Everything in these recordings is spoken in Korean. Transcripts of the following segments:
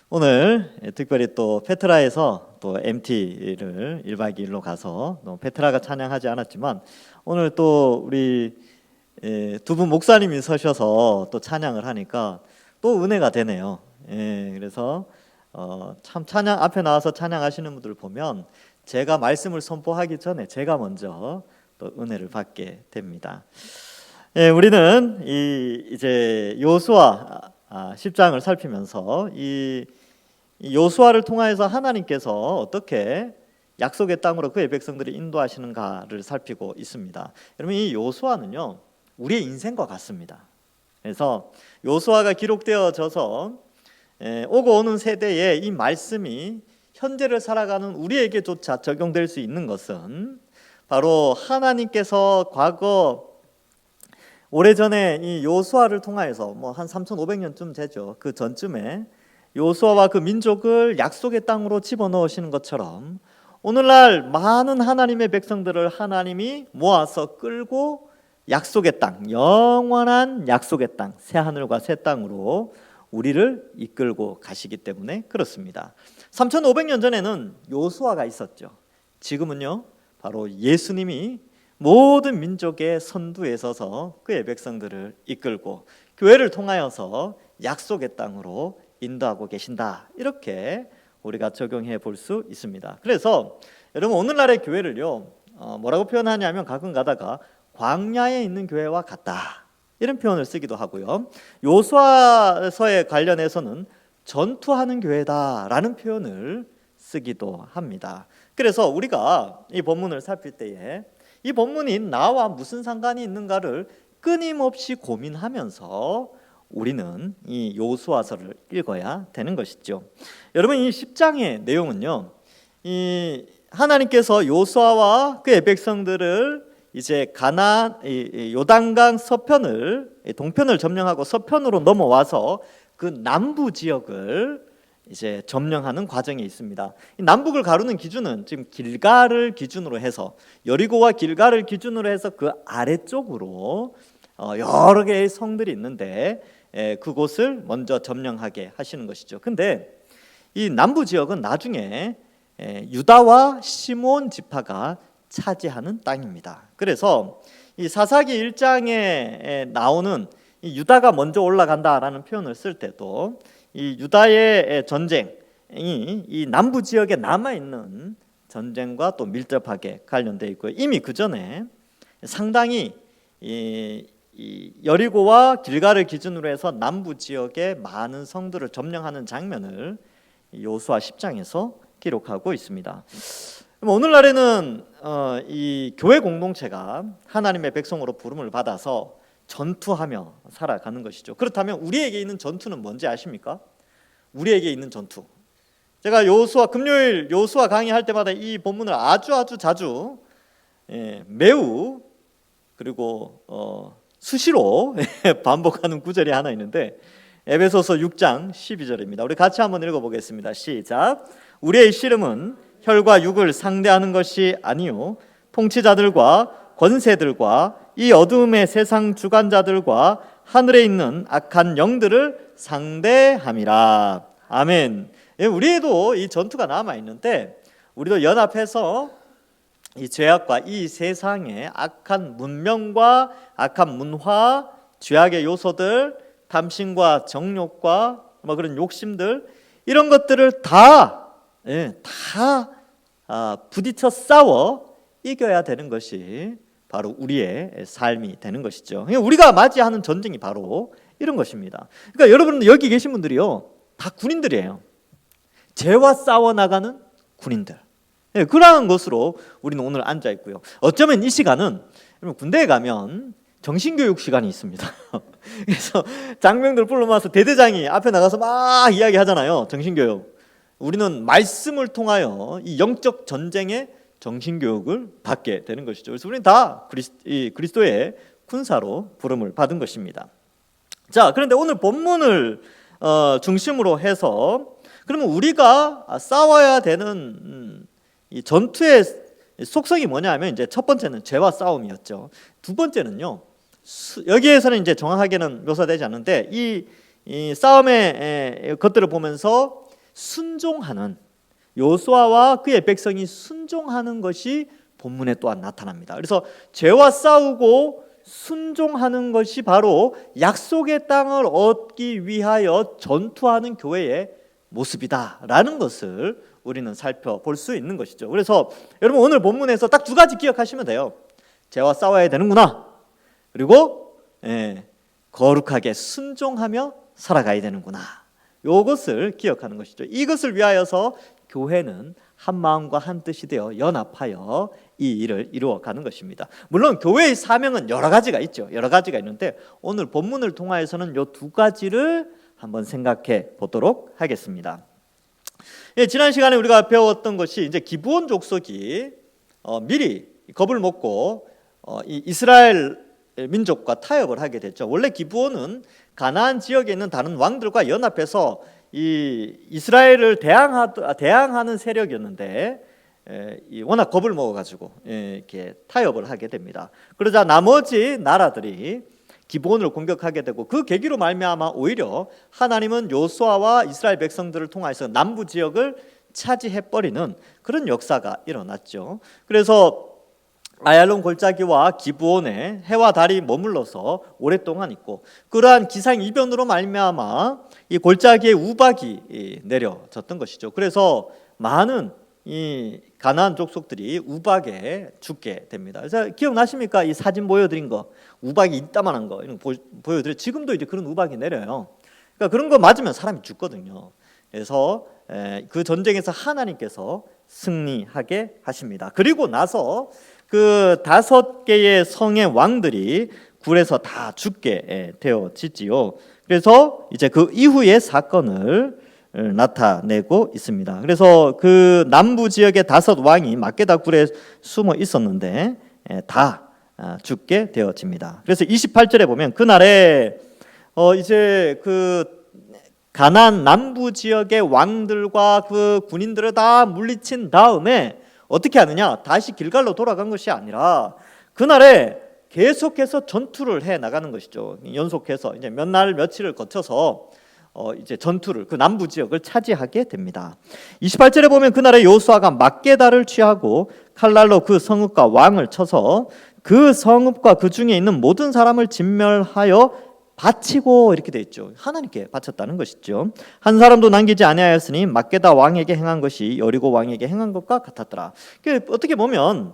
오늘 특별히 또 페트라에서 또 MT를 1박 2일로 가서 페트라가 찬양하지 않았지만 오늘 또 우리 두 분 목사님이 서셔서 또 찬양을 하니까 또 은혜가 되네요. 그래서 참 찬양 앞에 나와서 찬양하시는 분들을 보면 제가 말씀을 선포하기 전에 제가 먼저 또 은혜를 받게 됩니다. 우리는 이제 여호수아 10장을 살피면서 이 여호수아를 통하여서 하나님께서 어떻게 약속의 땅으로 그의 백성들을 인도하시는가를 살피고 있습니다. 여러분, 이 여호수아는요 우리의 인생과 같습니다. 그래서 여호수아가 기록되어져서 오고 오는 세대에 이 말씀이 현재를 살아가는 우리에게조차 적용될 수 있는 것은 바로 하나님께서 과거 오래전에 이 여호수아를 통하여서 한 3,500년쯤 되죠. 그 전쯤에 여호수아와 그 민족을 약속의 땅으로 집어넣으시는 것처럼 오늘날 많은 하나님의 백성들을 하나님이 모아서 끌고 약속의 땅, 영원한 약속의 땅, 새 하늘과 새 땅으로 우리를 이끌고 가시기 때문에 그렇습니다. 3,500년 전에는 여호수아가 있었죠. 지금은요 바로 예수님이 모든 민족의 선두에 서서 그의 백성들을 이끌고 교회를 통하여서 약속의 땅으로 인도하고 계신다. 이렇게 우리가 적용해 볼 수 있습니다. 그래서 여러분, 오늘날의 교회를요 뭐라고 표현하냐면 가끔 가다가 광야에 있는 교회와 같다, 이런 표현을 쓰기도 하고요. 여호수아서에 관련해서는 전투하는 교회다라는 표현을 쓰기도 합니다. 그래서 우리가 이 본문을 살필 때에 이 본문이 나와 무슨 상관이 있는가를 끊임없이 고민하면서 우리는 이 여호수아서를 읽어야 되는 것이죠. 여러분, 이 10장의 내용은요, 이 하나님께서 여호수아와 그의 백성들을 이제 요단강 서편을, 동편을 점령하고 서편으로 넘어와서 그 남부 지역을 이제 점령하는 과정에 있습니다. 남북을 가르는 기준은 지금 길갈을 기준으로 해서, 여리고와 길갈을 기준으로 해서 그 아래쪽으로 여러 개의 성들이 있는데 그곳을 먼저 점령하게 하시는 것이죠. 근데 이 남부 지역은 나중에 유다와 시므온 지파가 차지하는 땅입니다. 그래서 이 사사기 1장에 나오는 이 유다가 먼저 올라간다라는 표현을 쓸 때도 이 유다의 전쟁이 이 남부 지역에 남아있는 전쟁과 또 밀접하게 관련되어 있고요. 이미 그 전에 상당히 이 여리고와 길갈을 기준으로 해서 남부 지역의 많은 성들을 점령하는 장면을 여호수아 10장에서 기록하고 있습니다. 오늘날에는 이 교회 공동체가 하나님의 백성으로 부름을 받아서 전투하며 살아가는 것이죠. 그렇다면 우리에게 있는 전투는 뭔지 아십니까? 우리에게 있는 전투, 제가 금요일 여호수아 강의할 때마다 이 본문을 아주 자주 매우 그리고 수시로 반복하는 구절이 하나 있는데 에베소서 6장 12절입니다. 우리 같이 한번 읽어보겠습니다. 시작. 우리의 씨름은 혈과 육을 상대하는 것이 아니요 통치자들과 권세들과 이 어두움의 세상 주관자들과 하늘에 있는 악한 영들을 상대함이라. 아멘. 우리에도 이 전투가 남아 있는데 우리도 연합해서 이 죄악과 이 세상의 악한 문명과 악한 문화, 죄악의 요소들, 탐심과 정욕과 그런 욕심들, 이런 것들을 다 부딪혀 싸워 이겨야 되는 것이 바로 우리의 삶이 되는 것이죠. 우리가 맞이하는 전쟁이 바로 이런 것입니다. 그러니까 여러분, 여기 계신 분들이요 다 군인들이에요. 죄와 싸워 나가는 군인들. 그러한 것으로 우리는 오늘 앉아 있고요. 어쩌면 이 시간은 여러분, 군대에 가면 정신교육 시간이 있습니다. 그래서 장병들 불러모아서 대대장이 앞에 나가서 막 이야기하잖아요. 정신교육. 우리는 말씀을 통하여 이 영적 전쟁의 정신교육을 받게 되는 것이죠. 그래서 우리는 다 그리스도의 군사로 부름을 받은 것입니다. 자, 그런데 오늘 본문을 중심으로 해서 그러면 우리가 싸워야 되는 이 전투의 속성이 뭐냐면 이제 첫 번째는 죄와 싸움이었죠. 두 번째는요, 여기에서는 이제 정확하게는 묘사되지 않는데 이 이 싸움의 것들을 보면서 순종하는 여호수아와 그의 백성이 순종하는 것이 본문에 또한 나타납니다. 그래서 죄와 싸우고 순종하는 것이 바로 약속의 땅을 얻기 위하여 전투하는 교회의 모습이다라는 것을 우리는 살펴볼 수 있는 것이죠. 그래서 여러분 오늘 본문에서 딱 두 가지 기억하시면 돼요. 죄와 싸워야 되는구나. 그리고 거룩하게 순종하며 살아가야 되는구나. 이것을 기억하는 것이죠. 이것을 위하여서 교회는 한 마음과 한 뜻이 되어 연합하여 이 일을 이루어가는 것입니다. 물론 교회의 사명은 여러 가지가 있죠. 여러 가지가 있는데 오늘 본문을 통하여서는 이 두 가지를 한번 생각해 보도록 하겠습니다. 지난 시간에 우리가 배웠던 것이 이제 기브온 족속이 미리 겁을 먹고 이 이스라엘 민족과 타협을 하게 됐죠. 원래 기브온은 가나안 지역에 있는 다른 왕들과 연합해서 이 이스라엘을 대항하는 세력이었는데 워낙 겁을 먹어가지고 이렇게 타협을 하게 됩니다. 그러자 나머지 나라들이 기브온을 공격하게 되고 그 계기로 말미암아 오히려 하나님은 여호수아와 이스라엘 백성들을 통해서 남부 지역을 차지해버리는 그런 역사가 일어났죠. 그래서 아얄론 골짜기와 기브온에 해와 달이 머물러서 오랫동안 있고 그러한 기상이변으로 말미암아 이 골짜기에 우박이 내려졌던 것이죠. 그래서 많은 이 가나안 족속들이 우박에 죽게 됩니다. 그래서 기억나십니까? 이 사진 보여드린 거 우박이 이따만한 거 이런 거 보여드려. 지금도 이제 그런 우박이 내려요. 그러니까 그런 거 맞으면 사람이 죽거든요. 그래서 그 전쟁에서 하나님께서 승리하게 하십니다. 그리고 나서 그 5개의 성의 왕들이 굴에서 다 죽게 되어지지요. 그래서 이제 그 이후의 사건을 나타내고 있습니다. 그래서 그 남부 지역의 5 왕이 막게다 굴에 숨어 있었는데 다 죽게 되어집니다. 그래서 28절에 보면 그날에 이제 그 가나안 남부 지역의 왕들과 그 군인들을 다 물리친 다음에 어떻게 하느냐? 다시 길갈로 돌아간 것이 아니라 그날에 계속해서 전투를 해 나가는 것이죠. 연속해서 이제 몇 날 며칠을 거쳐서 이제 전투를 그 남부 지역을 차지하게 됩니다. 28절에 보면 그날에 여호수아가 막게다를 취하고 칼날로 그 성읍과 왕을 쳐서 그 성읍과 그 중에 있는 모든 사람을 진멸하여 바치고 이렇게 돼 있죠. 하나님께 바쳤다는 것이죠. 한 사람도 남기지 아니하였으니 막게다 왕에게 행한 것이 여리고 왕에게 행한 것과 같았더라. 어떻게 보면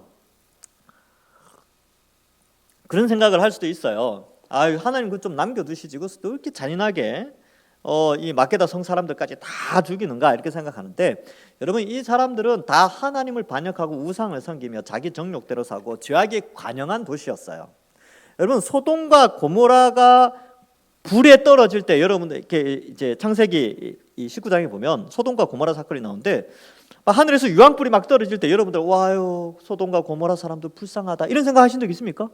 그런 생각을 할 수도 있어요. 하나님 그 좀 남겨두시지 그것도 이렇게 잔인하게 이 막게다 성 사람들까지 다 죽이는가 이렇게 생각하는데 여러분 이 사람들은 다 하나님을 반역하고 우상을 섬기며 자기 정욕대로 사고 죄악에 관영한 도시였어요. 여러분 소돔과 고모라가 불에 떨어질 때 여러분들 이렇게 이제 창세기 19장에 보면 소돔과 고모라 사건이 나오는데 하늘에서 유황불이 막 떨어질 때 여러분들 와요 소돔과 고모라 사람들 불쌍하다 이런 생각 하신 적 있습니까?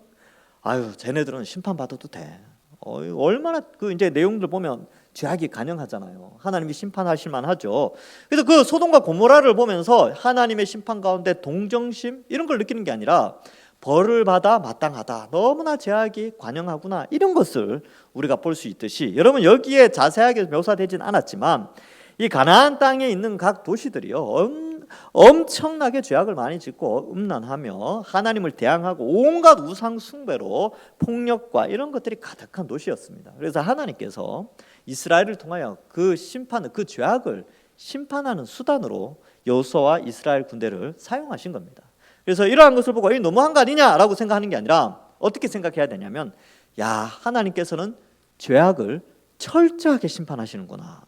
쟤네들은 심판 받아도 돼. 얼마나 그 이제 내용들 보면 죄악이 간영하잖아요. 하나님이 심판하실 만하죠. 그래서 그 소돔과 고모라를 보면서 하나님의 심판 가운데 동정심 이런 걸 느끼는 게 아니라 벌을 받아 마땅하다. 너무나 죄악이 관영하구나. 이런 것을 우리가 볼 수 있듯이 여러분 여기에 자세하게 묘사되진 않았지만 이 가나안 땅에 있는 각 도시들이요 엄청나게 죄악을 많이 짓고 음란하며 하나님을 대항하고 온갖 우상 숭배로 폭력과 이런 것들이 가득한 도시였습니다. 그래서 하나님께서 이스라엘을 통하여 그 심판을 그 죄악을 심판하는 수단으로 여호수아와 이스라엘 군대를 사용하신 겁니다. 그래서 이러한 것을 보고 너무한 거 아니냐라고 생각하는 게 아니라 어떻게 생각해야 되냐면 하나님께서는 죄악을 철저하게 심판하시는구나.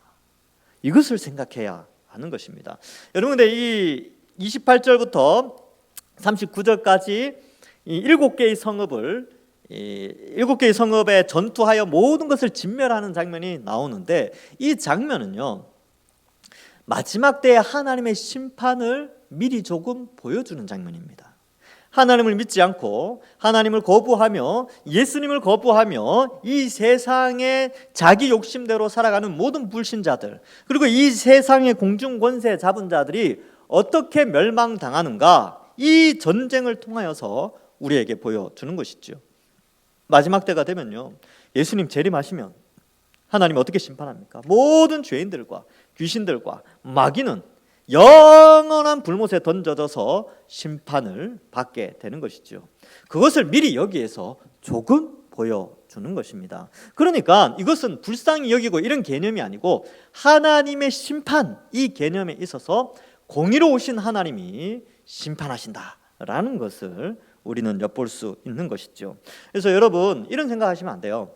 이것을 생각해야 하는 것입니다. 여러분 근데 이 28절부터 39절까지 이 7개의 성읍을 7개의 성읍에 전투하여 모든 것을 진멸하는 장면이 나오는데 이 장면은요 마지막 때에 하나님의 심판을 미리 조금 보여주는 장면입니다. 하나님을 믿지 않고 하나님을 거부하며 예수님을 거부하며 이 세상의 자기 욕심대로 살아가는 모든 불신자들 그리고 이 세상의 공중 권세 잡은 자들이 어떻게 멸망당하는가 이 전쟁을 통하여서 우리에게 보여주는 것이죠. 마지막 때가 되면요 예수님 재림하시면 하나님은 어떻게 심판합니까? 모든 죄인들과 귀신들과 마귀는 영원한 불못에 던져져서 심판을 받게 되는 것이죠. 그것을 미리 여기에서 조금 보여주는 것입니다. 그러니까 이것은 불쌍히 여기고 이런 개념이 아니고 하나님의 심판, 이 개념에 있어서 공의로우신 하나님이 심판하신다라는 것을 우리는 엿볼 수 있는 것이죠. 그래서 여러분 이런 생각하시면 안 돼요.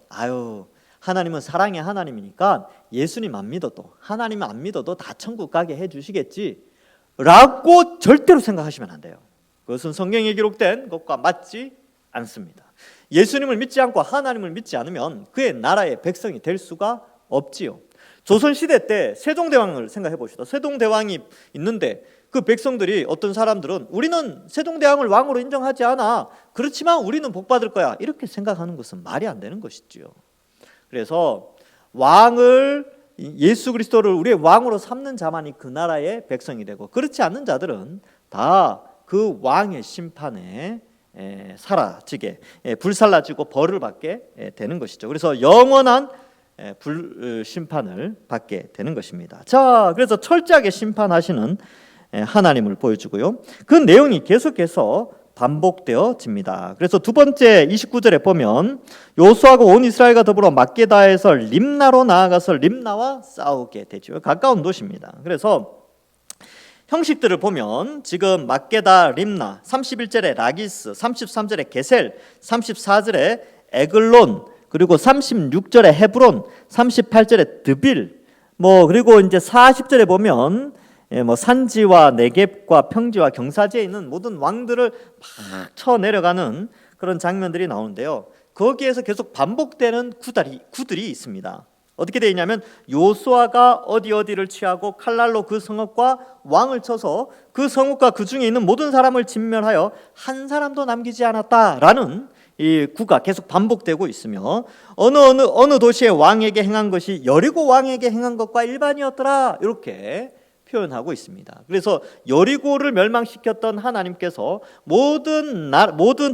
하나님은 사랑의 하나님이니까 예수님 안 믿어도, 하나님 안 믿어도 다 천국 가게 해주시겠지 라고 절대로 생각하시면 안 돼요. 그것은 성경에 기록된 것과 맞지 않습니다. 예수님을 믿지 않고 하나님을 믿지 않으면 그의 나라의 백성이 될 수가 없지요. 조선시대 때 세종대왕을 생각해 봅시다. 세종대왕이 있는데 그 백성들이, 어떤 사람들은 우리는 세종대왕을 왕으로 인정하지 않아, 그렇지만 우리는 복받을 거야, 이렇게 생각하는 것은 말이 안 되는 것이지요. 그래서 왕을, 예수 그리스도를 우리의 왕으로 삼는 자만이 그 나라의 백성이 되고, 그렇지 않는 자들은 다 그 왕의 심판에 사라지게, 불살라지고 벌을 받게 되는 것이죠. 그래서 영원한 심판을 받게 되는 것입니다. 자, 그래서 철저하게 심판하시는 하나님을 보여주고요. 그 내용이 계속해서 반복되어집니다. 그래서 두 번째 29절에 보면 요수아가 온 이스라엘과 더불어 막게다에서 림나로 나아가서 림나와 싸우게 되죠. 가까운 도시입니다. 그래서 형식들을 보면 지금 막게다, 림나, 31절에 라기스, 33절에 게셀, 34절에 에글론, 그리고 36절에 헤브론, 38절에 드빌, 그리고 이제 40절에 보면 산지와 네겝과 평지와 경사지에 있는 모든 왕들을 막 쳐 내려가는 그런 장면들이 나오는데요. 거기에서 계속 반복되는 구들이 있습니다. 어떻게 되어 있냐면 요수아가 어디를 취하고 칼날로 그 성읍과 왕을 쳐서 그 성읍과 그 중에 있는 모든 사람을 진멸하여 한 사람도 남기지 않았다라는 이 구가 계속 반복되고 있으며, 어느 도시의 왕에게 행한 것이 여리고 왕에게 행한 것과 일반이었더라, 이렇게 표현하고 있습니다. 그래서 여리고를 멸망시켰던 하나님께서 모든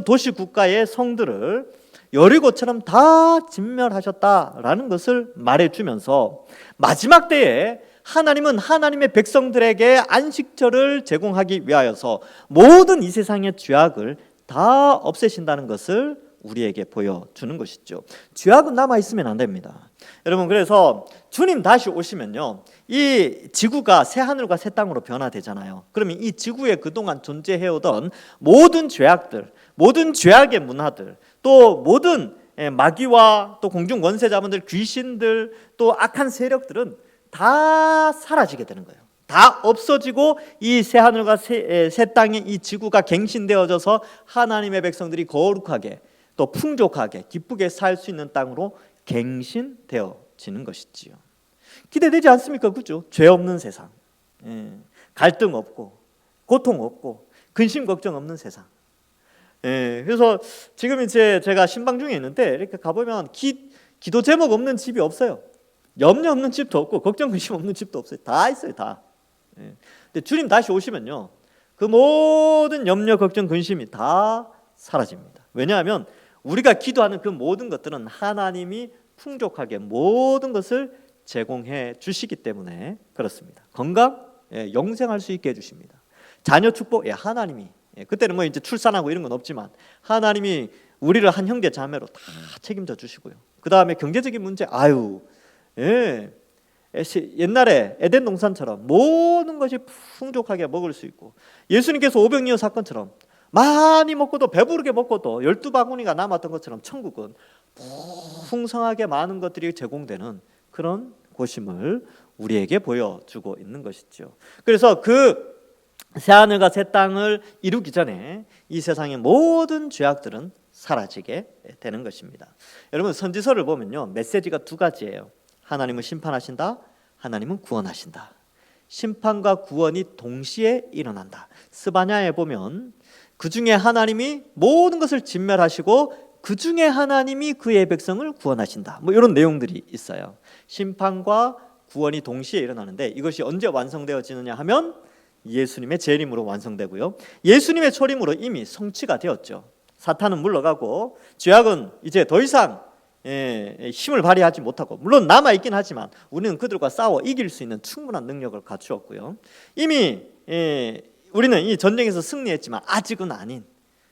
도시 국가의 성들을 여리고처럼 다 진멸하셨다라는 것을 말해주면서, 마지막 때에 하나님은 하나님의 백성들에게 안식처를 제공하기 위하여서 모든 이 세상의 죄악을 다 없애신다는 것을 우리에게 보여주는 것이죠. 죄악은 남아있으면 안 됩니다. 여러분, 그래서 주님 다시 오시면요, 이 지구가 새 하늘과 새 땅으로 변화되잖아요. 그러면 이 지구에 그동안 존재해오던 모든 죄악들, 모든 죄악의 문화들, 또 모든 마귀와 또 공중 권세자분들, 귀신들, 또 악한 세력들은 다 사라지게 되는 거예요. 다 없어지고 이 새 하늘과 새 땅의 이 지구가 갱신되어져서 하나님의 백성들이 거룩하게 또 풍족하게 기쁘게 살 수 있는 땅으로 갱신되어지는 것이지요. 기대되지 않습니까? 그죠? 죄 없는 세상, 갈등 없고 고통 없고 근심 걱정 없는 세상. 그래서 지금 이제 제가 신방 중에 있는데 이렇게 가보면 기도 제목 없는 집이 없어요. 염려 없는 집도 없고 걱정 근심 없는 집도 없어요. 다 있어요, 다. 근데 주님 다시 오시면요, 그 모든 염려 걱정 근심이 다 사라집니다. 왜냐하면 우리가 기도하는 그 모든 것들은 하나님이 풍족하게 모든 것을 제공해 주시기 때문에 그렇습니다. 건강, 영생할 수 있게 해주십니다. 자녀 축복, 하나님이, 그때는 이제 출산하고 이런 건 없지만 하나님이 우리를 한 형제 자매로 다 책임져 주시고요. 그 다음에 경제적인 문제, 옛날에 에덴 동산처럼 모든 것이 풍족하게 먹을 수 있고, 예수님께서 오병이어 사건처럼 많이 먹고도 배부르게 먹고도 12바구니가 남았던 것처럼 천국은 풍성하게 많은 것들이 제공되는 그런 곳임을 우리에게 보여주고 있는 것이죠. 그래서 그 새하늘과 새 땅을 이루기 전에 이 세상의 모든 죄악들은 사라지게 되는 것입니다. 여러분, 선지서를 보면요, 메시지가 두 가지예요. 하나님은 심판하신다, 하나님은 구원하신다. 심판과 구원이 동시에 일어난다. 스바냐에 보면 그 중에 하나님이 모든 것을 진멸하시고 그 중에 하나님이 그의 백성을 구원하신다, 이런 내용들이 있어요. 심판과 구원이 동시에 일어나는데 이것이 언제 완성되어지느냐 하면 예수님의 재림으로 완성되고요, 예수님의 초림으로 이미 성취가 되었죠. 사탄은 물러가고 죄악은 이제 더 이상 힘을 발휘하지 못하고, 물론 남아 있긴 하지만 우리는 그들과 싸워 이길 수 있는 충분한 능력을 갖추었고요. 이미 우리는 이 전쟁에서 승리했지만 아직은 아닌,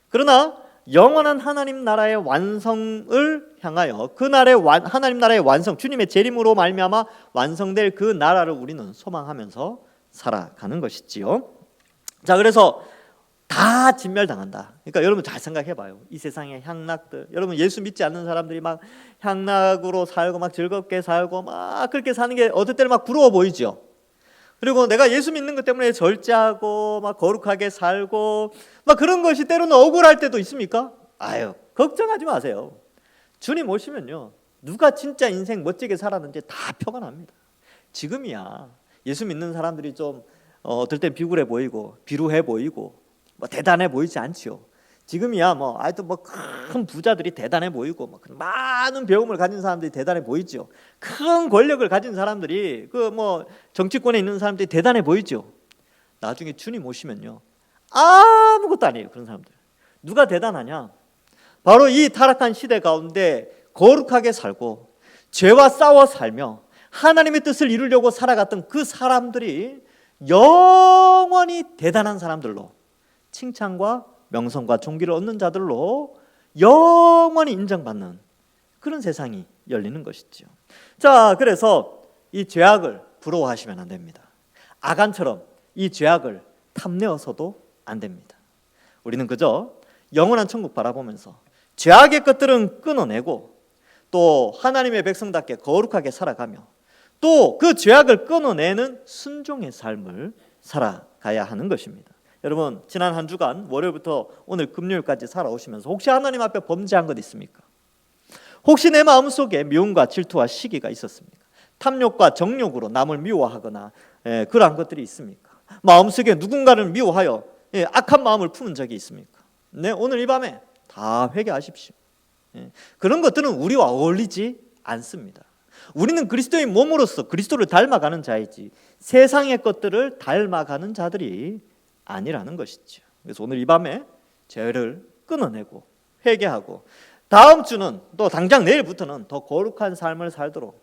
그러나 영원한 하나님 나라의 완성을 향하여, 그 날의 하나님 나라의 완성, 주님의 재림으로 말미암아 완성될 그 나라를 우리는 소망하면서 살아가는 것이지요. 자, 그래서 다 진멸당한다. 그러니까 여러분 잘 생각해봐요. 이 세상의 향락들, 여러분 예수 믿지 않는 사람들이 막 향락으로 살고 막 즐겁게 살고 막 그렇게 사는 게 어떨 때는 막 부러워 보이죠. 그리고 내가 예수 믿는 것 때문에 절제하고 막 거룩하게 살고 막 그런 것이 때로는 억울할 때도 있습니까? 아유, 걱정하지 마세요. 주님 오시면요, 누가 진짜 인생 멋지게 살았는지 다 표가 납니다. 지금이야 예수 믿는 사람들이 좀 어떨 땐 비굴해 보이고 비루해 보이고 뭐 대단해 보이지 않지요. 지금이야 뭐 하여튼 뭐 큰 부자들이 대단해 보이고 뭐 많은 배움을 가진 사람들이 대단해 보이죠. 큰 권력을 가진 사람들이 그 뭐 정치권에 있는 사람들이 대단해 보이죠. 나중에 주님 오시면요, 아무것도 아니에요. 그런 사람들. 누가 대단하냐? 바로 이 타락한 시대 가운데 거룩하게 살고 죄와 싸워 살며 하나님의 뜻을 이루려고 살아갔던 그 사람들이 영원히 대단한 사람들로, 칭찬과 명성과 존귀를 얻는 자들로 영원히 인정받는 그런 세상이 열리는 것이죠. 자, 그래서 이 죄악을 부러워하시면 안 됩니다. 아간처럼 이 죄악을 탐내어서도 안 됩니다. 우리는 그저 영원한 천국 바라보면서 죄악의 것들은 끊어내고 또 하나님의 백성답게 거룩하게 살아가며 또 그 죄악을 끊어내는 순종의 삶을 살아가야 하는 것입니다. 여러분, 지난 한 주간 월요일부터 오늘 금요일까지 살아오시면서 혹시 하나님 앞에 범죄한 것 있습니까? 혹시 내 마음속에 미움과 질투와 시기가 있었습니까? 탐욕과 정욕으로 남을 미워하거나 그러한 것들이 있습니까? 마음속에 누군가를 미워하여 악한 마음을 품은 적이 있습니까? 네, 오늘 이 밤에 다 회개하십시오. 그런 것들은 우리와 어울리지 않습니다. 우리는 그리스도의 몸으로서 그리스도를 닮아가는 자이지 세상의 것들을 닮아가는 자들이 아니라는 것이죠. 그래서 오늘 이 밤에 죄를 끊어내고 회개하고 다음 주는 또 당장 내일부터는 더 거룩한 삶을 살도록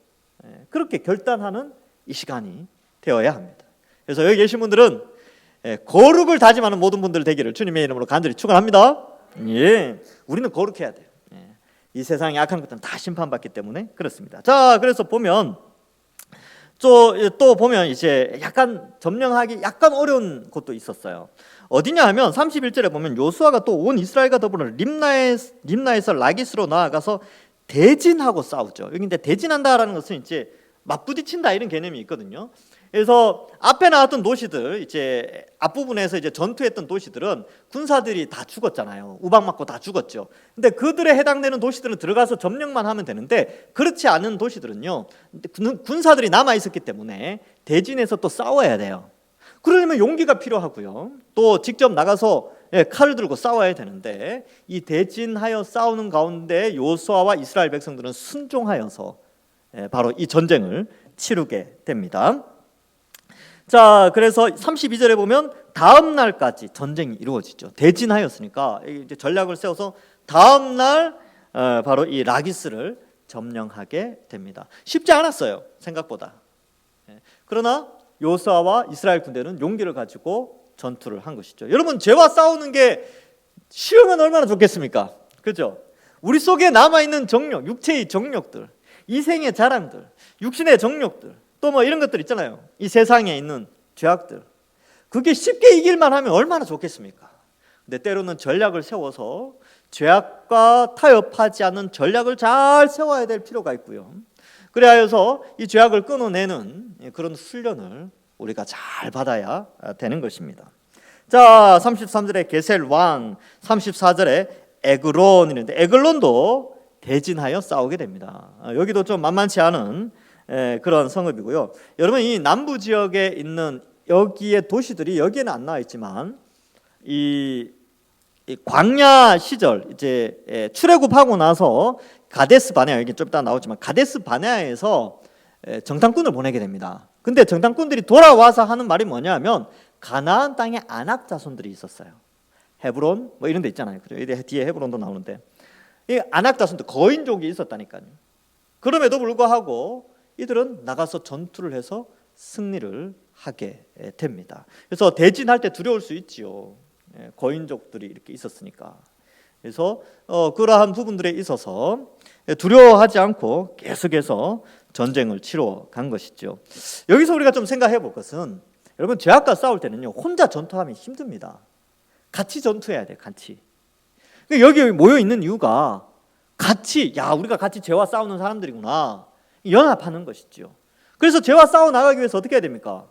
그렇게 결단하는 이 시간이 되어야 합니다. 그래서 여기 계신 분들은 거룩을 다짐하는 모든 분들 되기를 주님의 이름으로 간절히 축원합니다. 예, 우리는 거룩해야 돼요. 이 세상의 악한 것들은 다 심판받기 때문에 그렇습니다. 자, 그래서 보면 또 보면 이제 약간 점령하기 약간 어려운 곳도 있었어요. 어디냐 하면 31절에 보면 요수아가 또 온 이스라엘과 더불어 림나에서 라기스로 나아가서 대진하고 싸우죠. 여기 이제 대진한다라는 것은 이제 맞부딪힌다 이런 개념이 있거든요. 그래서 앞에 나왔던 도시들, 이제 앞부분에서 이제 전투했던 도시들은 군사들이 다 죽었잖아요. 우박 맞고 다 죽었죠. 근데 그들에 해당되는 도시들은 들어가서 점령만 하면 되는데 그렇지 않은 도시들은요, 군사들이 남아 있었기 때문에 대진해서 또 싸워야 돼요. 그러려면 용기가 필요하고요. 또 직접 나가서 칼을 들고 싸워야 되는데 이 대진하여 싸우는 가운데 요수아와 이스라엘 백성들은 순종하여서 바로 이 전쟁을 치르게 됩니다. 자, 그래서 32절에 보면 다음 날까지 전쟁이 이루어지죠. 대진하였으니까 이제 전략을 세워서 다음 날 바로 이 라기스를 점령하게 됩니다. 쉽지 않았어요, 생각보다. 그러나 요수아와 이스라엘 군대는 용기를 가지고 전투를 한 것이죠. 여러분, 죄와 싸우는 게 쉬우면 얼마나 좋겠습니까? 그죠? 우리 속에 남아있는 정욕, 육체의 정욕들, 이생의 자랑들, 육신의 정욕들, 또 뭐 이런 것들 있잖아요. 이 세상에 있는 죄악들, 그게 쉽게 이길만 하면 얼마나 좋겠습니까? 근데 때로는 전략을 세워서 죄악과 타협하지 않는 전략을 잘 세워야 될 필요가 있고요. 그래서 이 죄악을 끊어내는 그런 훈련을 우리가 잘 받아야 되는 것입니다. 자, 33절에 게셀왕, 34절에 에글론 이런데 에글론도 대진하여 싸우게 됩니다. 여기도 좀 만만치 않은 그런 성읍이고요. 여러분, 이 남부 지역에 있는 여기의 도시들이 여기에는 안 나와 있지만 이 광야 시절 이제 출애굽하고 나서 가데스 바네아, 여기 좀 이따 나오지만 가데스 바네아에서 정탐꾼을 보내게 됩니다. 근데 정탐꾼들이 돌아와서 하는 말이 뭐냐면 가나안 땅에 아낙 자손들이 있었어요. 헤브론 뭐 이런 데 있잖아요. 그죠? 뒤에 헤브론도 나오는데 이 아낙다선도 거인족이 있었다니까요. 그럼에도 불구하고 이들은 나가서 전투를 해서 승리를 하게 됩니다. 그래서 대진할 때 두려울 수 있지요. 거인족들이 이렇게 있었으니까. 그래서 그러한 부분들에 있어서 두려워하지 않고 계속해서 전쟁을 치러 간 것이죠. 여기서 우리가 좀 생각해 볼 것은, 여러분 죄악과 싸울 때는요, 혼자 전투하면 힘듭니다. 같이 전투해야 돼, 같이. 여기 모여 있는 이유가 같이, 우리가 같이 죄와 싸우는 사람들이구나, 연합하는 것이죠. 그래서 죄와 싸워 나가기 위해서 어떻게 해야 됩니까?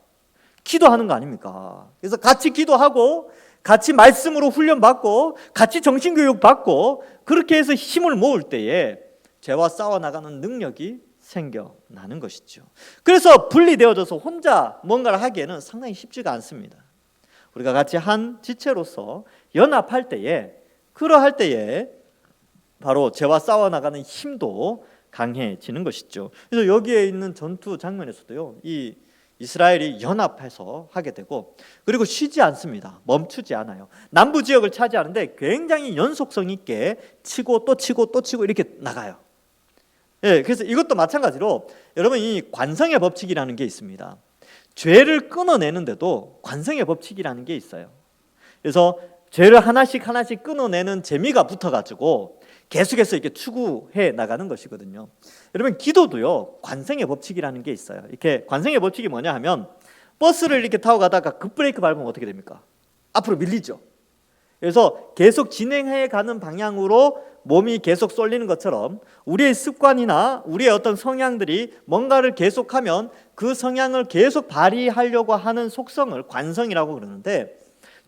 기도하는 거 아닙니까? 그래서 같이 기도하고 같이 말씀으로 훈련받고 같이 정신교육 받고 그렇게 해서 힘을 모을 때에 죄와 싸워 나가는 능력이 생겨나는 것이죠. 그래서 분리되어져서 혼자 뭔가를 하기에는 상당히 쉽지가 않습니다. 우리가 같이 한 지체로서 연합할 때에, 그러할 때에 바로 죄와 싸워 나가는 힘도 강해지는 것이죠. 그래서 여기에 있는 전투 장면에서도요, 이 이스라엘이 연합해서 하게 되고, 그리고 쉬지 않습니다. 멈추지 않아요. 남부 지역을 차지하는데 굉장히 연속성 있게 치고 또 치고 또 치고 이렇게 나가요. 그래서 이것도 마찬가지로 여러분, 이 관성의 법칙이라는 게 있습니다. 죄를 끊어내는데도 관성의 법칙이라는 게 있어요. 그래서 죄를 하나씩 하나씩 끊어내는 재미가 붙어가지고 계속해서 이렇게 추구해 나가는 것이거든요. 여러분, 기도도요, 관성의 법칙이라는 게 있어요. 이렇게 관성의 법칙이 뭐냐 하면, 버스를 이렇게 타고 가다가 급브레이크 밟으면 어떻게 됩니까? 앞으로 밀리죠. 그래서 계속 진행해 가는 방향으로 몸이 계속 쏠리는 것처럼 우리의 습관이나 우리의 어떤 성향들이 뭔가를 계속하면 그 성향을 계속 발휘하려고 하는 속성을 관성이라고 그러는데,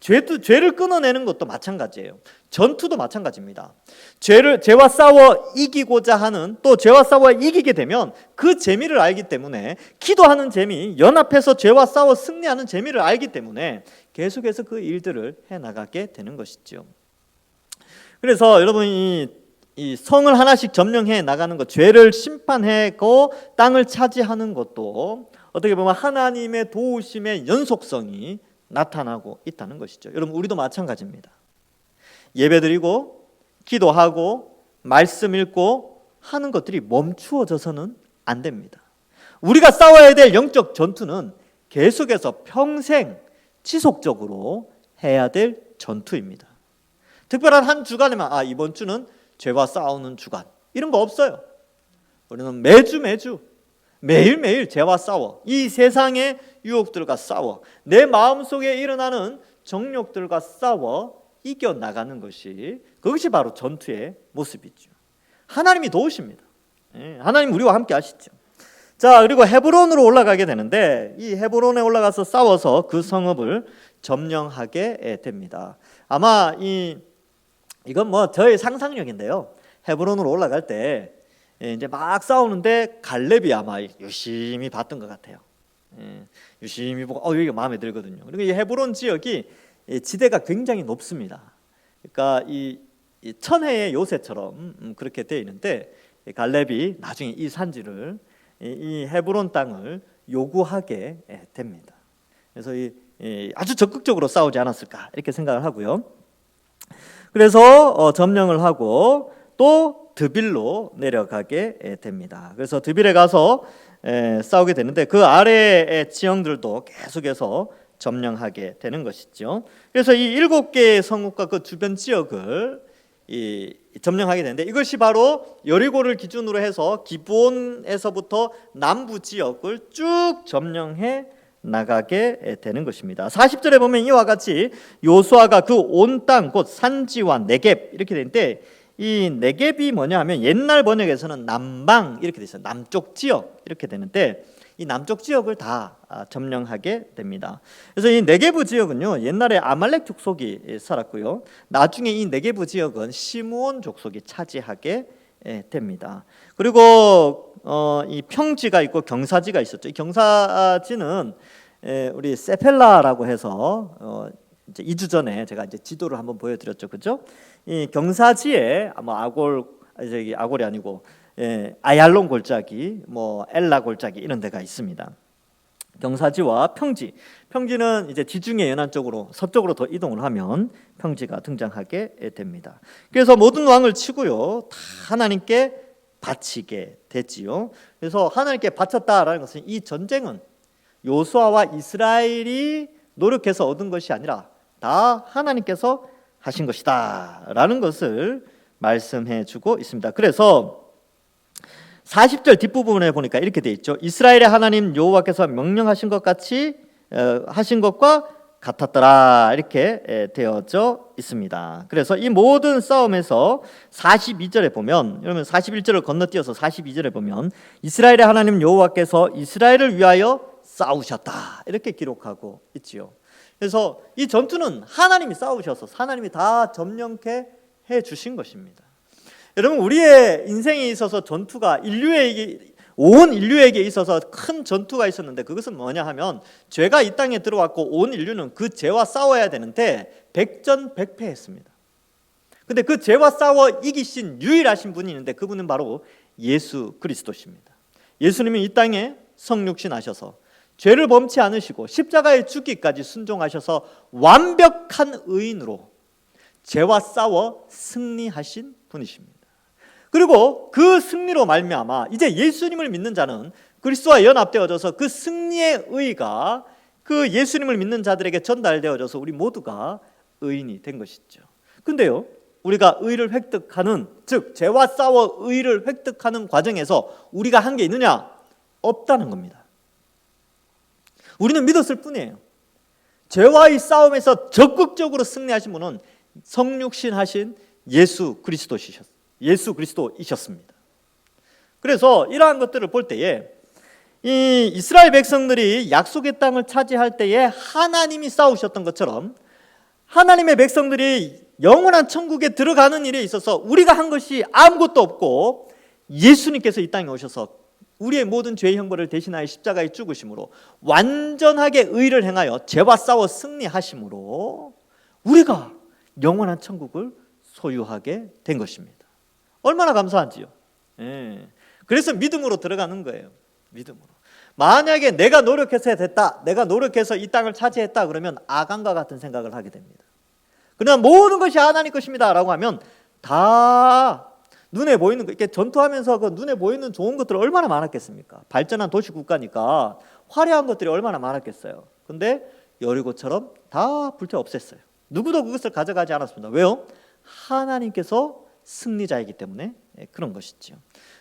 죄를 끊어내는 것도 마찬가지예요. 전투도 마찬가지입니다. 죄와 싸워 이기고자 하는, 또 죄와 싸워 이기게 되면 그 재미를 알기 때문에, 기도하는 재미, 연합해서 죄와 싸워 승리하는 재미를 알기 때문에 계속해서 그 일들을 해나가게 되는 것이죠. 그래서 여러분, 이 성을 하나씩 점령해 나가는 것, 죄를 심판하고 땅을 차지하는 것도 어떻게 보면 하나님의 도우심의 연속성이 나타나고 있다는 것이죠. 여러분, 우리도 마찬가지입니다. 예배드리고 기도하고 말씀 읽고 하는 것들이 멈추어져서는 안 됩니다. 우리가 싸워야 될 영적 전투는 계속해서 평생 지속적으로 해야 될 전투입니다. 특별한 한 주간에만 이번 주는 죄와 싸우는 주간, 이런 거 없어요. 우리는 매일매일 죄와 싸워, 이 세상의 유혹들과 싸워, 내 마음속에 일어나는 정욕들과 싸워 이겨나가는 것이, 그것이 바로 전투의 모습이죠. 하나님이 도우십니다. 하나님 우리와 함께 하시죠. 자, 그리고 헤브론으로 올라가게 되는데, 이 헤브론에 올라가서 싸워서 그 성읍을 점령하게 됩니다. 아마 이건 뭐 저의 상상력인데요, 헤브론으로 올라갈 때 이제 막 싸우는데 갈렙이 아마 유심히 봤던 것 같아요. 유심히 보고 여기가 마음에 들거든요. 그리고 이 헤브론 지역이 지대가 굉장히 높습니다. 그러니까 이 천혜의 요새처럼 그렇게 되어 있는데, 갈렙이 나중에 이 산지를, 이 헤브론 땅을 요구하게 됩니다. 그래서 아주 적극적으로 싸우지 않았을까 이렇게 생각을 하고요. 그래서 점령을 하고 또 드빌로 내려가게 됩니다. 그래서 드빌에 가서 싸우게 되는데, 그 아래의 지형들도 계속해서 점령하게 되는 것이죠. 그래서 이 7개의 성읍과 그 주변 지역을 점령하게 되는데, 이것이 바로 여리고를 기준으로 해서 기브온에서부터 남부 지역을 쭉 점령해 나가게 되는 것입니다. 40절에 보면 이와 같이 요수아가 그 온 땅 곧 산지와 네겝 이렇게 되는데, 이 네겝이 뭐냐 하면 옛날 번역에서는 남방 이렇게 돼 있어요. 남쪽 지역 이렇게 되는데, 이 남쪽 지역을 다 점령하게 됩니다. 그래서 이 네겝 지역은요, 옛날에 아말렉 족속이 살았고요, 나중에 이 네겝 지역은 시므온 족속이 차지하게 됩니다. 그리고 이 평지가 있고 경사지가 있었죠. 이 경사지는 우리 세펠라라고 해서 이제 2주 전에 제가 이제 지도를 한번 보여드렸죠, 그죠? 이 경사지에 아골이 아니고 아얄론 골짜기, 뭐 엘라 골짜기 이런 데가 있습니다. 경사지와 평지. 평지는 이제 지중해 연안 쪽으로 서쪽으로 더 이동을 하면 평지가 등장하게 됩니다. 그래서 모든 왕을 치고요, 다 하나님께 바치게 됐지요. 그래서 하나님께 바쳤다라는 것은 이 전쟁은 요수아와 이스라엘이 노력해서 얻은 것이 아니라 다 하나님께서 하신 것이다라는 것을 말씀해 주고 있습니다. 그래서 40절 뒷부분에 보니까 이렇게 돼 있죠. 이스라엘의 하나님 여호와께서 명령하신 것 같이 하신 것과 같았더라, 이렇게 되어져 있습니다. 그래서 이 모든 싸움에서 42절에 보면, 여러분 41절을 건너뛰어서 42절에 보면 이스라엘의 하나님 여호와께서 이스라엘을 위하여 싸우셨다, 이렇게 기록하고 있지요. 그래서 이 전투는 하나님이 싸우셔서 하나님이 다 점령케 해 주신 것입니다. 여러분, 우리의 인생에 있어서 전투가 온 인류에게 있어서 큰 전투가 있었는데, 그것은 뭐냐 하면 죄가 이 땅에 들어왔고 온 인류는 그 죄와 싸워야 되는데 백전백패했습니다. 근데 그 죄와 싸워 이기신 유일하신 분이 있는데 그분은 바로 예수 그리스도십니다. 예수님이 이 땅에 성육신하셔서 죄를 범치 않으시고 십자가에 죽기까지 순종하셔서 완벽한 의인으로 죄와 싸워 승리하신 분이십니다. 그리고 그 승리로 말미암아 이제 예수님을 믿는 자는 그리스도와 연합되어져서 그 승리의 의가 그 예수님을 믿는 자들에게 전달되어져서 우리 모두가 의인이 된 것이죠. 근데요, 우리가 의를 획득하는, 즉 죄와 싸워 의를 획득하는 과정에서 우리가 한 게 있느냐? 없다는 겁니다. 우리는 믿었을 뿐이에요. 죄와의 싸움에서 적극적으로 승리하신 분은 성육신하신 예수 그리스도이셨습니다. 그래서 이러한 것들을 볼 때에 이 이스라엘 백성들이 약속의 땅을 차지할 때에 하나님이 싸우셨던 것처럼 하나님의 백성들이 영원한 천국에 들어가는 일에 있어서 우리가 한 것이 아무것도 없고 예수님께서 이 땅에 오셔서 우리의 모든 죄의 형벌을 대신하여 십자가에 죽으심으로 완전하게 의를 행하여 죄와 싸워 승리하심으로 우리가 영원한 천국을 소유하게 된 것입니다. 얼마나 감사한지요. 그래서 믿음으로 들어가는 거예요. 믿음으로. 만약에 내가 노력해서 됐다, 내가 노력해서 이 땅을 차지했다 그러면 아간과 같은 생각을 하게 됩니다. 그러나 모든 것이 하나님 것입니다 라고 하면 다 눈에 보이는 거, 이렇게 전투하면서 그 눈에 보이는 좋은 것들 얼마나 많았겠습니까? 발전한 도시 국가니까 화려한 것들이 얼마나 많았겠어요. 근데 여리고처럼 다 불태 없앴어요. 누구도 그것을 가져가지 않았습니다. 왜요? 하나님께서 승리자이기 때문에 그런 것이죠.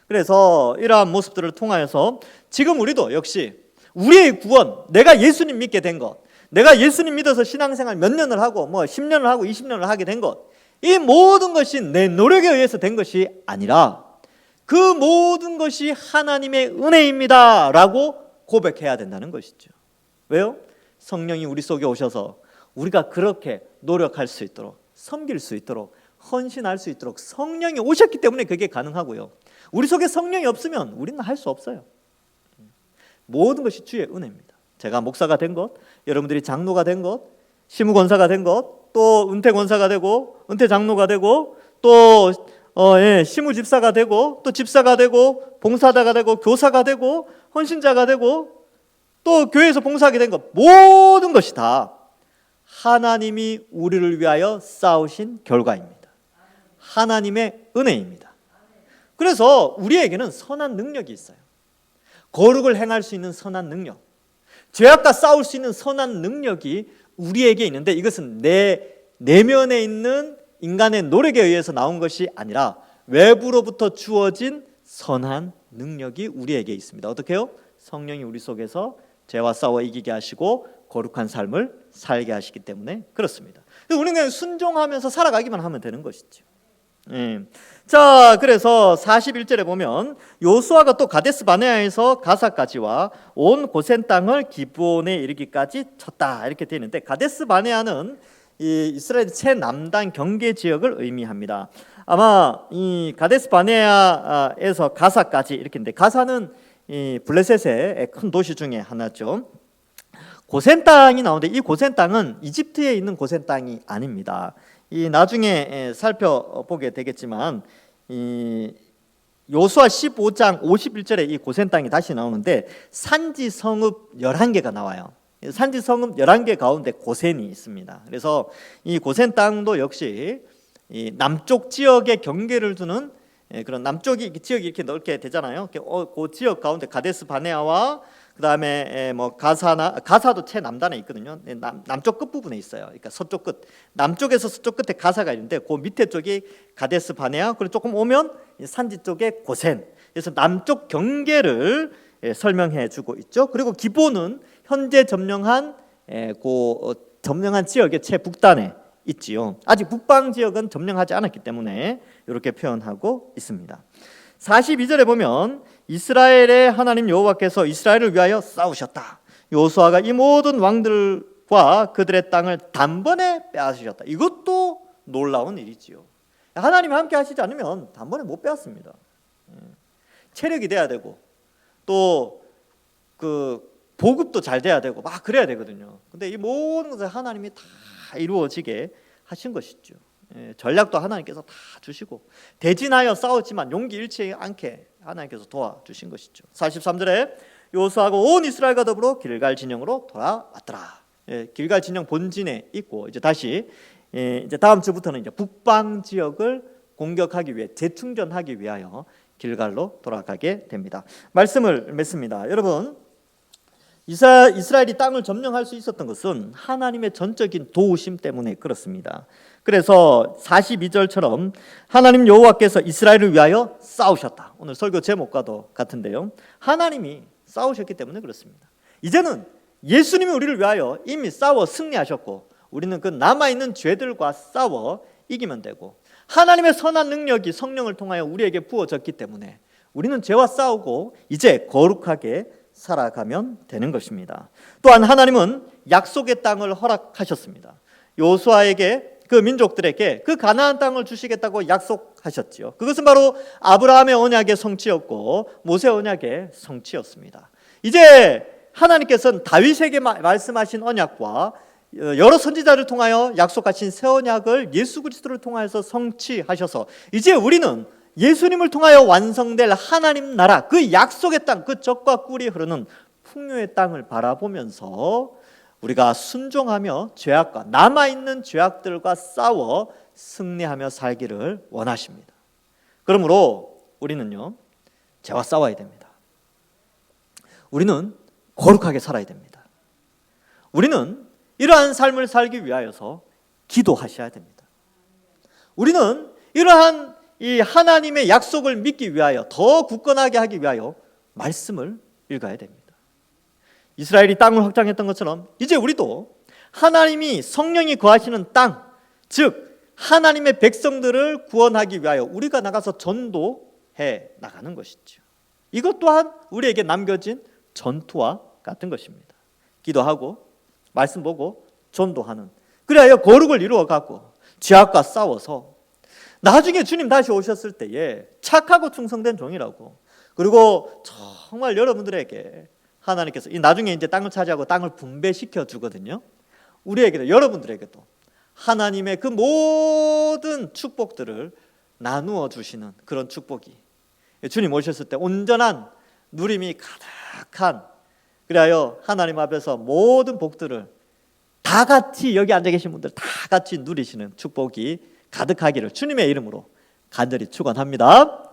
그래서 이러한 모습들을 통하여서 지금 우리도 역시 우리의 구원, 내가 예수님 믿게 된 것, 내가 예수님 믿어서 신앙생활 몇 년을 하고 10년을 하고 20년을 하게 된 것, 이 모든 것이 내 노력에 의해서 된 것이 아니라 그 모든 것이 하나님의 은혜입니다 라고 고백해야 된다는 것이죠. 왜요? 성령이 우리 속에 오셔서 우리가 그렇게 노력할 수 있도록, 섬길 수 있도록, 헌신할 수 있도록 성령이 오셨기 때문에 그게 가능하고요. 우리 속에 성령이 없으면 우리는 할 수 없어요. 모든 것이 주의 은혜입니다. 제가 목사가 된 것, 여러분들이 장로가 된 것, 시무권사가 된 것, 또 은퇴권사가 되고 은퇴장로가 되고 또 시무집사가 되고 또 집사가 되고 봉사자가 되고 교사가 되고 헌신자가 되고 또 교회에서 봉사하게 된 것, 모든 것이 다 하나님이 우리를 위하여 싸우신 결과입니다. 하나님의 은혜입니다. 그래서 우리에게는 선한 능력이 있어요. 거룩을 행할 수 있는 선한 능력, 죄악과 싸울 수 있는 선한 능력이 우리에게 있는데 이것은 내 내면에 있는 인간의 노력에 의해서 나온 것이 아니라 외부로부터 주어진 선한 능력이 우리에게 있습니다. 어떻게 해요? 성령이 우리 속에서 죄와 싸워 이기게 하시고 거룩한 삶을 살게 하시기 때문에 그렇습니다. 우리는 그냥 순종하면서 살아가기만 하면 되는 것이죠. 자, 그래서 41절에 보면 요수아가 또 가데스 바네아에서 가사까지와 온 고센 땅을 기브온에 이르기까지 쳤다, 이렇게 되어 있는데 가데스 바네아는 이 이스라엘 최남단 경계 지역을 의미합니다. 아마 이 가데스 바네아에서 가사까지 이렇게 있는데, 가사는 이 블레셋의 큰 도시 중에 하나죠. 고센 땅이 나오는데 이 고센 땅은 이집트에 있는 고센 땅이 아닙니다. 이 나중에 살펴보게 되겠지만 이 요수아 15장 51절에 이 고센 땅이 다시 나오는데 산지 성읍 11개가 나와요. 산지 성읍 11개 가운데 고센이 있습니다. 그래서 이 고센 땅도 역시 이 남쪽 지역의 경계를 두는 그런 남쪽이 지역이 이렇게 넓게 되잖아요. 그 지역 가운데 가데스 바네아와 그다음에 뭐 가사도 최남단에 있거든요. 남쪽 끝 부분에 있어요. 그러니까 서쪽 끝, 남쪽에서 서쪽 끝에 가사가 있는데 그 밑에 쪽이 가데스 바네아, 그리고 조금 오면 산지 쪽에 고센. 그래서 남쪽 경계를 설명해 주고 있죠. 그리고 기본은 현재 점령한 점령한 지역의 최북단에 있지요. 아직 북방 지역은 점령하지 않았기 때문에 이렇게 표현하고 있습니다. 42절에 보면 이스라엘의 하나님 여호와께서 이스라엘을 위하여 싸우셨다. 여호수아가 이 모든 왕들과 그들의 땅을 단번에 빼앗으셨다. 이것도 놀라운 일이지요. 하나님이 함께 하시지 않으면 단번에 못 빼앗습니다. 체력이 돼야 되고 또 그 보급도 잘 돼야 되고 막 그래야 되거든요. 근데 이 모든 것을 하나님이 다 이루어지게 하신 것이죠. 전략도 하나님께서 다 주시고 대진하여 싸웠지만 용기 잃지 않게 하나님께서 도와주신 것이죠. 43절에 여호수아가 온 이스라엘과 더불어 길갈 진영으로 돌아왔더라. 길갈 진영 본진에 있고 이제 다시 이제 다음 주부터는 이제 북방 지역을 공격하기 위해 재충전하기 위하여 길갈로 돌아가게 됩니다. 말씀을 맺습니다. 여러분, 이스라엘이 땅을 점령할 수 있었던 것은 하나님의 전적인 도우심 때문에 그렇습니다. 그래서 42절처럼 하나님 여호와께서 이스라엘을 위하여 싸우셨다. 오늘 설교 제목과도 같은데요. 하나님이 싸우셨기 때문에 그렇습니다. 이제는 예수님이 우리를 위하여 이미 싸워 승리하셨고 우리는 그 남아있는 죄들과 싸워 이기면 되고 하나님의 선한 능력이 성령을 통하여 우리에게 부어졌기 때문에 우리는 죄와 싸우고 이제 거룩하게 살아가면 되는 것입니다. 또한 하나님은 약속의 땅을 허락하셨습니다. 여호수아에게 그 민족들에게 그 가나안 땅을 주시겠다고 약속하셨지요. 그것은 바로 아브라함의 언약의 성취였고 모세 언약의 성취였습니다. 이제 하나님께서는 다윗에게 말씀하신 언약과 여러 선지자를 통하여 약속하신 새 언약을 예수 그리스도를 통하여서 성취하셔서 이제 우리는 예수님을 통하여 완성될 하나님 나라, 그 약속의 땅, 그 젖과 꿀이 흐르는 풍요의 땅을 바라보면서 우리가 순종하며 죄악과 남아있는 죄악들과 싸워 승리하며 살기를 원하십니다. 그러므로 우리는요, 죄와 싸워야 됩니다. 우리는 거룩하게 살아야 됩니다. 우리는 이러한 삶을 살기 위하여서 기도하셔야 됩니다. 우리는 이러한 이 하나님의 약속을 믿기 위하여 더 굳건하게 하기 위하여 말씀을 읽어야 됩니다. 이스라엘이 땅을 확장했던 것처럼 이제 우리도 하나님이 성령이 거하시는 땅, 즉 하나님의 백성들을 구원하기 위하여 우리가 나가서 전도해 나가는 것이죠. 이것 또한 우리에게 남겨진 전투와 같은 것입니다. 기도하고 말씀 보고 전도하는, 그래야 거룩을 이루어가고 죄악과 싸워서 나중에 주님 다시 오셨을 때에 착하고 충성된 종이라고, 그리고 정말 여러분들에게 하나님께서 이 나중에 이제 땅을 차지하고 땅을 분배시켜 주거든요. 우리에게도, 여러분들에게도 하나님의 그 모든 축복들을 나누어 주시는 그런 축복이 주님 오셨을 때 온전한 누림이 가득한, 그래야 하나님 앞에서 모든 복들을 다 같이 여기 앉아 계신 분들 다 같이 누리시는 축복이 가득하기를 주님의 이름으로 간절히 축원합니다.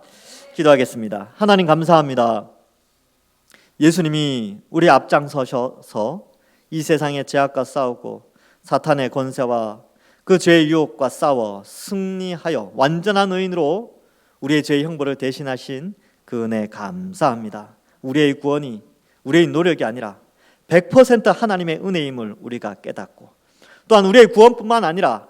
기도하겠습니다. 하나님 감사합니다. 예수님이 우리 앞장서셔서 이 세상의 죄악과 싸우고 사탄의 권세와 그 죄의 유혹과 싸워 승리하여 완전한 의인으로 우리의 죄의 형벌을 대신하신 그 은혜 감사합니다. 우리의 구원이 우리의 노력이 아니라 100% 하나님의 은혜임을 우리가 깨닫고, 또한 우리의 구원뿐만 아니라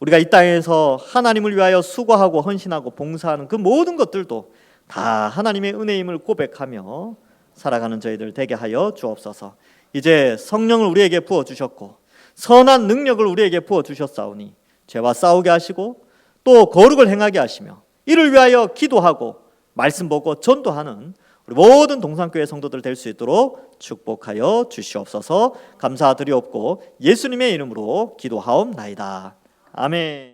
우리가 이 땅에서 하나님을 위하여 수고하고 헌신하고 봉사하는 그 모든 것들도 다 하나님의 은혜임을 고백하며 살아가는 저희들 되게 하여 주옵소서. 이제 성령을 우리에게 부어주셨고 선한 능력을 우리에게 부어주셨사오니 죄와 싸우게 하시고 또 거룩을 행하게 하시며 이를 위하여 기도하고 말씀 보고 전도하는 우리 모든 동산교회 성도들 될 수 있도록 축복하여 주시옵소서. 감사드리옵고 예수님의 이름으로 기도하옵나이다. 아멘.